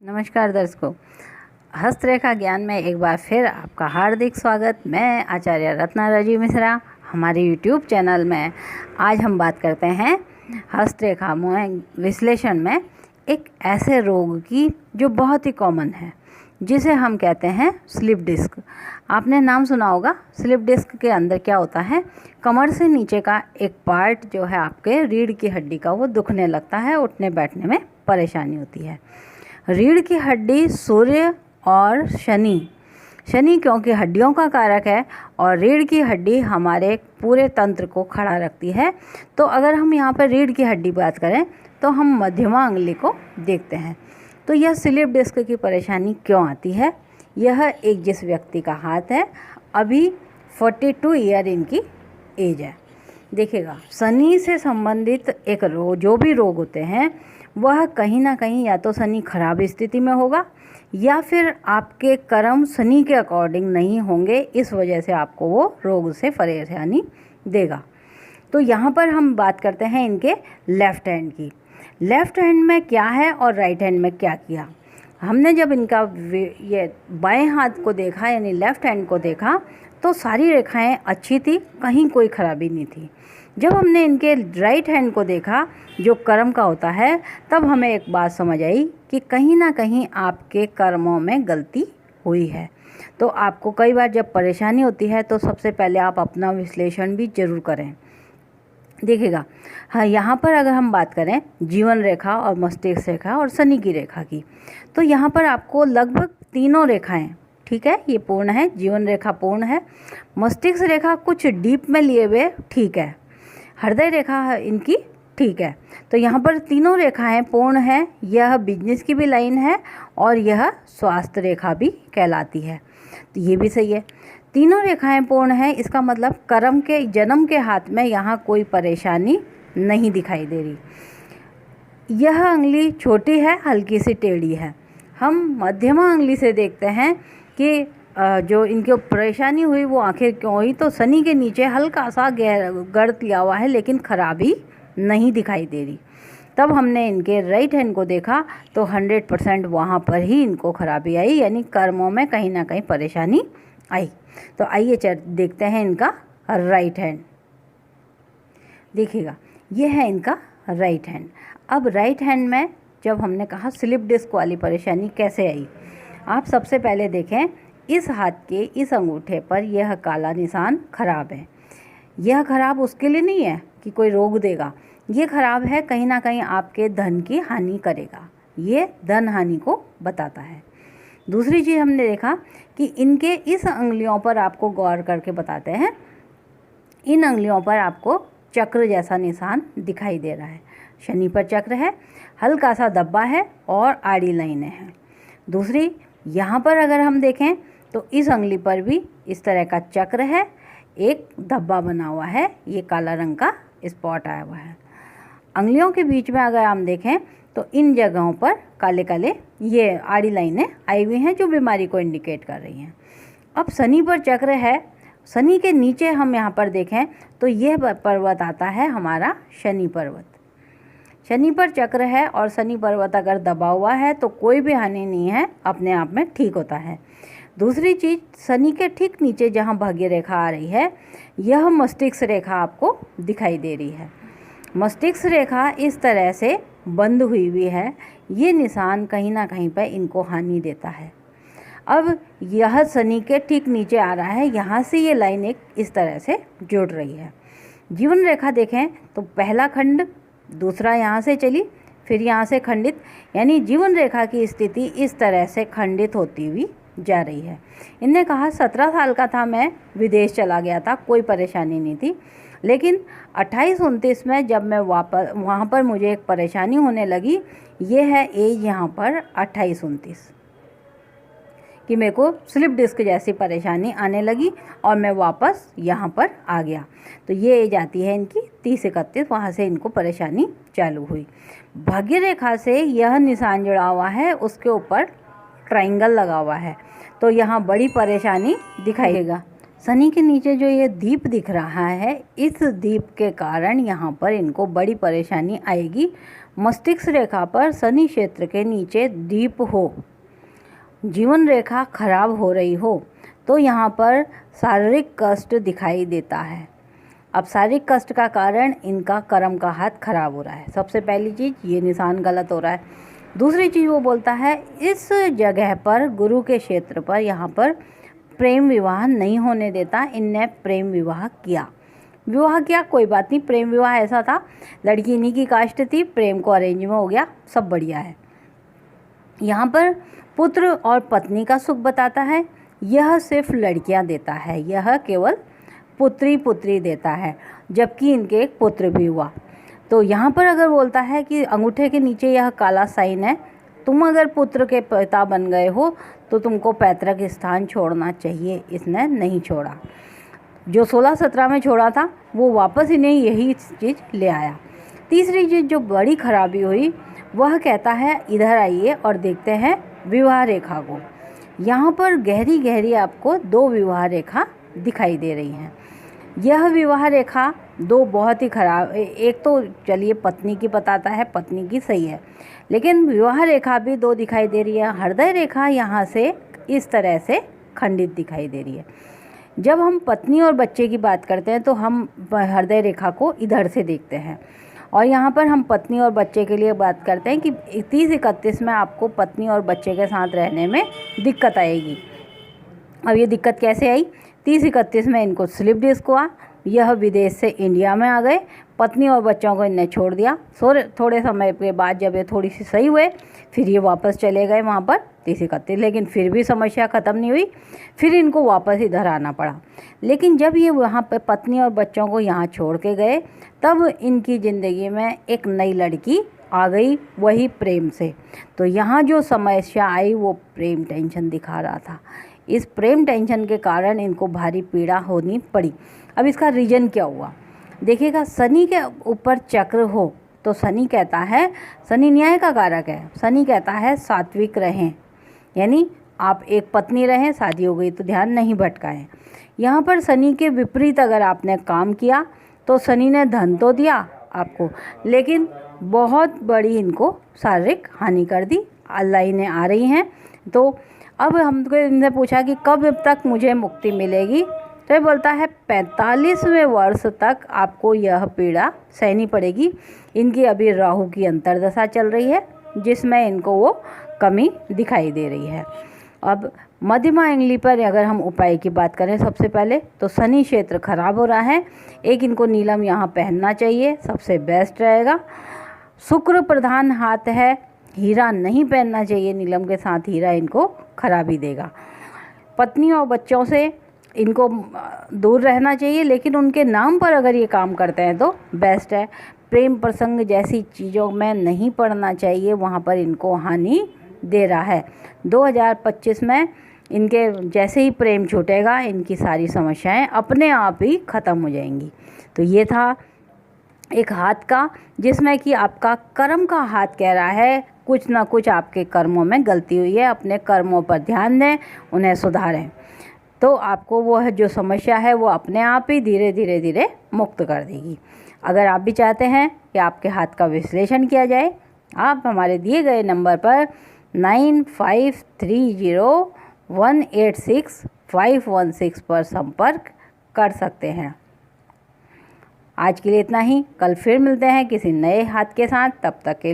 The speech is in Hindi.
नमस्कार दर्शकों, हस्तरेखा ज्ञान में एक बार फिर आपका हार्दिक स्वागत। मैं आचार्य रत्ना राजीव मिश्रा। हमारे YouTube चैनल में आज हम बात करते हैं हस्तरेखा विश्लेषण में एक ऐसे रोग की जो बहुत ही कॉमन है, जिसे हम कहते हैं स्लिप डिस्क। आपने नाम सुना होगा। स्लिप डिस्क के अंदर क्या होता है, कमर से नीचे का एक पार्ट जो है आपके रीढ़ की हड्डी का, वो दुखने लगता है, उठने बैठने में परेशानी होती है। रीढ़ की हड्डी सूर्य और शनि क्योंकि हड्डियों का कारक है और रीढ़ की हड्डी हमारे पूरे तंत्र को खड़ा रखती है। तो अगर हम यहाँ पर रीढ़ की हड्डी बात करें तो हम मध्यमा अंगुली को देखते हैं। तो यह स्लिप डिस्क की परेशानी क्यों आती है? यह एक जिस व्यक्ति का हाथ है, अभी 42 ईयर इनकी एज है। देखिएगा, शनि से संबंधित एक रोग, जो भी रोग होते हैं वह कहीं ना कहीं या तो शनि खराब स्थिति में होगा या फिर आपके कर्म शनि के अकॉर्डिंग नहीं होंगे, इस वजह से आपको वो रोग से परेशानी देगा। तो यहाँ पर हम बात करते हैं इनके लेफ़्ट हैंड की। लेफ़्ट हैंड में क्या है और राइट हैंड में क्या किया। हमने जब इनका ये बाएं हाथ को देखा, यानी लेफ़्ट हैंड को देखा, तो सारी रेखाएं अच्छी थी, कहीं कोई खराबी नहीं थी। जब हमने इनके राइट हैंड को देखा जो कर्म का होता है, तब हमें एक बात समझ आई कि कहीं ना कहीं आपके कर्मों में गलती हुई है। तो आपको कई बार जब परेशानी होती है तो सबसे पहले आप अपना विश्लेषण भी जरूर करें। देखिएगा, हाँ, यहाँ पर अगर हम बात करें जीवन रेखा और मस्तिष्क रेखा और शनि की रेखा की, तो यहाँ पर आपको लगभग तीनों रेखाएं, ठीक है, ये पूर्ण है, जीवन रेखा पूर्ण है, मस्तिष्क रेखा कुछ डीप में लिए हुए ठीक है, हृदय रेखा इनकी ठीक है। तो यहाँ पर तीनों रेखाएं पूर्ण है। यह बिजनेस की भी लाइन है और यह स्वास्थ्य रेखा भी कहलाती है, तो ये भी सही है। तीनों रेखाएं पूर्ण है, इसका मतलब कर्म के जन्म के हाथ में यहाँ कोई परेशानी नहीं दिखाई दे रही। यह अंगुली छोटी है, हल्की सी टेढ़ी है। हम मध्यमा अंगुली से देखते हैं कि जो इनकी परेशानी हुई वो आखिर क्यों हुई। तो शनि के नीचे हल्का सा गर्त लिया हुआ है, लेकिन खराबी नहीं दिखाई दे रही। तब हमने इनके राइट हैंड को देखा तो 100% वहाँ पर ही इनको खराबी आई, यानी कर्मों में कहीं ना कहीं परेशानी आई। तो आइए देखते हैं इनका राइट हैंड। देखिएगा, ये है इनका राइट हैंड। अब राइट हैंड में जब हमने कहा स्लिप डिस्क वाली परेशानी कैसे आई, आप सबसे पहले देखें इस हाथ के इस अंगूठे पर यह काला निशान खराब है। यह खराब उसके लिए नहीं है कि कोई रोग देगा, ये खराब है कहीं ना कहीं आपके धन की हानि करेगा, ये धन हानि को बताता है। दूसरी चीज़ हमने देखा कि इनके इस अंगुलियों पर आपको गौर करके बताते हैं, इन अंगुलियों पर आपको चक्र जैसा निशान दिखाई दे रहा है। शनि पर चक्र है, हल्का सा धब्बा है और आड़ी लाइनें हैं। दूसरी, यहाँ पर अगर हम देखें तो इस अंगुली पर भी इस तरह का चक्र है, एक धब्बा बना हुआ है, ये काला रंग का स्पॉट आया हुआ है। अंगुलियों के बीच में अगर हम देखें तो इन जगहों पर काले काले ये आड़ी लाइनें आई हुई हैं, जो बीमारी को इंडिकेट कर रही हैं। अब शनि पर चक्र है, शनि के नीचे हम यहाँ पर देखें तो यह पर्वत आता है हमारा शनि पर्वत। शनि पर चक्र है और शनि पर्वत अगर दबा हुआ है तो कोई भी हानि नहीं है, अपने आप में ठीक होता है। दूसरी चीज़, शनि के ठीक नीचे जहाँ भाग्य रेखा आ रही है, यह मस्तिष्क रेखा आपको दिखाई दे रही है। मस्तिष्क रेखा इस तरह से बंद हुई हुई है, ये निशान कहीं ना कहीं पर इनको हानि देता है। अब यह शनि के ठीक नीचे आ रहा है, यहाँ से ये लाइन एक इस तरह से जुड़ रही है। जीवन रेखा देखें तो पहला खंड, दूसरा यहाँ से चली, फिर यहाँ से खंडित, यानी जीवन रेखा की स्थिति इस तरह से खंडित होती हुई जा रही है। इनने कहा 17 साल का था मैं, विदेश चला गया था, कोई परेशानी नहीं थी, लेकिन 28-29 में जब मैं वापस वहाँ पर मुझे एक परेशानी होने लगी, ये है एज यहाँ पर 28-29 कि मेरे को स्लिप डिस्क जैसी परेशानी आने लगी और मैं वापस यहाँ पर आ गया। तो ये एज आती है इनकी 30-31, वहाँ से इनको परेशानी चालू हुई। भाग्य रेखा से यह निशान जुड़ा हुआ है, उसके ऊपर ट्रायंगल लगा हुआ है, तो यहाँ बड़ी परेशानी दिखाई देगा। शनि के नीचे जो ये दीप दिख रहा है, इस दीप के कारण यहाँ पर इनको बड़ी परेशानी आएगी। मस्तिष्क रेखा पर शनि क्षेत्र के नीचे दीप हो, जीवन रेखा खराब हो रही हो तो यहाँ पर शारीरिक कष्ट दिखाई देता है। अब शारीरिक कष्ट का कारण इनका कर्म का हाथ खराब हो रहा है। सबसे पहली चीज़ ये निशान गलत हो रहा है। दूसरी चीज़ वो बोलता है इस जगह पर गुरु के क्षेत्र पर यहाँ पर प्रेम विवाह नहीं होने देता। इनने प्रेम विवाह किया, कोई बात नहीं, प्रेम विवाह ऐसा था, लड़की इन्हीं की कास्ट थी, प्रेम को अरेंज में हो गया, सब बढ़िया है। यहाँ पर पुत्र और पत्नी का सुख बताता है, यह सिर्फ लड़कियाँ देता है, यह केवल पुत्री देता है, जबकि इनके एक पुत्र भी हुआ। तो यहाँ पर अगर बोलता है कि अंगूठे के नीचे यह काला साइन है, तुम अगर पुत्र के पिता बन गए हो तो तुमको पैतृक स्थान छोड़ना चाहिए। इसने नहीं छोड़ा, जो 16-17 में छोड़ा था वो वापस इन्हें यही चीज़ ले आया। तीसरी चीज़ जो बड़ी खराबी हुई वह कहता है इधर आइए और देखते हैं विवाह रेखा को। यहाँ पर गहरी गहरी आपको 2 विवाह रेखा दिखाई दे रही हैं। यह विवाह रेखा 2 बहुत ही खराब, एक तो चलिए पत्नी की बताता है, पत्नी की सही है, लेकिन विवाह रेखा भी 2 दिखाई दे रही है। हृदय रेखा यहाँ से इस तरह से खंडित दिखाई दे रही है। जब हम पत्नी और बच्चे की बात करते हैं तो हम हृदय रेखा को इधर से देखते हैं, और यहाँ पर हम पत्नी और बच्चे के लिए बात करते हैं कि 30-31 में आपको पत्नी और बच्चे के साथ रहने में दिक्कत आएगी। अब ये दिक्कत कैसे आई? 30-31 में इनको स्लिप डिस्क हुआ, यह विदेश से इंडिया में आ गए, पत्नी और बच्चों को इनने छोड़ दिया। थोड़े समय के बाद जब ये थोड़ी सी सही हुए फिर ये वापस चले गए वहाँ पर 30-31, लेकिन फिर भी समस्या ख़त्म नहीं हुई, फिर इनको वापस इधर आना पड़ा। लेकिन जब ये वहाँ पर पत्नी और बच्चों को यहाँ छोड़ के गए तब इनकी ज़िंदगी में एक नई लड़की आ गई, वही प्रेम से। तो यहाँ जो समस्या आई वो प्रेम टेंशन दिखा रहा था। इस प्रेम टेंशन के कारण इनको भारी पीड़ा होनी पड़ी। अब इसका रीज़न क्या हुआ देखिएगा। शनि के ऊपर चक्र हो तो शनि कहता है, शनि न्याय का कारक है, शनि कहता है सात्विक रहें, यानी आप एक पत्नी रहें, शादी हो गई तो ध्यान नहीं भटकाएं। यहाँ पर शनि के विपरीत अगर आपने काम किया तो शनि ने धन तो दिया आपको, लेकिन बहुत बड़ी इनको शारीरिक हानि कर दी। अल्लाह ने आ रही हैं। तो अब हमको इनसे पूछा कि कब तक मुझे मुक्ति मिलेगी, तो ये बोलता है 45वें वर्ष तक आपको यह पीड़ा सहनी पड़ेगी। इनकी अभी राहु की अंतर्दशा चल रही है जिसमें इनको वो कमी दिखाई दे रही है। अब मध्यमा एंगली पर अगर हम उपाय की बात करें, सबसे पहले तो शनि क्षेत्र खराब हो रहा है, एक इनको नीलम यहाँ पहनना चाहिए, सबसे बेस्ट रहेगा। शुक्र प्रधान हाथ है, हीरा नहीं पहनना चाहिए, नीलम के साथ हीरा इनको खराबी देगा। पत्नी और बच्चों से इनको दूर रहना चाहिए, लेकिन उनके नाम पर अगर ये काम करते हैं तो बेस्ट है। प्रेम प्रसंग जैसी चीज़ों में नहीं पड़ना चाहिए, वहाँ पर इनको हानि दे रहा है। 2025 में इनके जैसे ही प्रेम छूटेगा इनकी सारी समस्याएं अपने आप ही ख़त्म हो जाएंगी। तो ये था एक हाथ का, जिसमें कि आपका कर्म का हाथ कह रहा है कुछ ना कुछ आपके कर्मों में गलती हुई है, अपने कर्मों पर ध्यान दें, उन्हें सुधारें, तो आपको वह जो समस्या है वो अपने आप ही धीरे धीरे मुक्त कर देगी। अगर आप भी चाहते हैं कि आपके हाथ का विश्लेषण किया जाए, आप हमारे दिए गए नंबर पर 9530186516 पर संपर्क कर सकते हैं। आज के लिए इतना ही, कल फिर मिलते हैं किसी नए हाथ के साथ, तब तक के लिए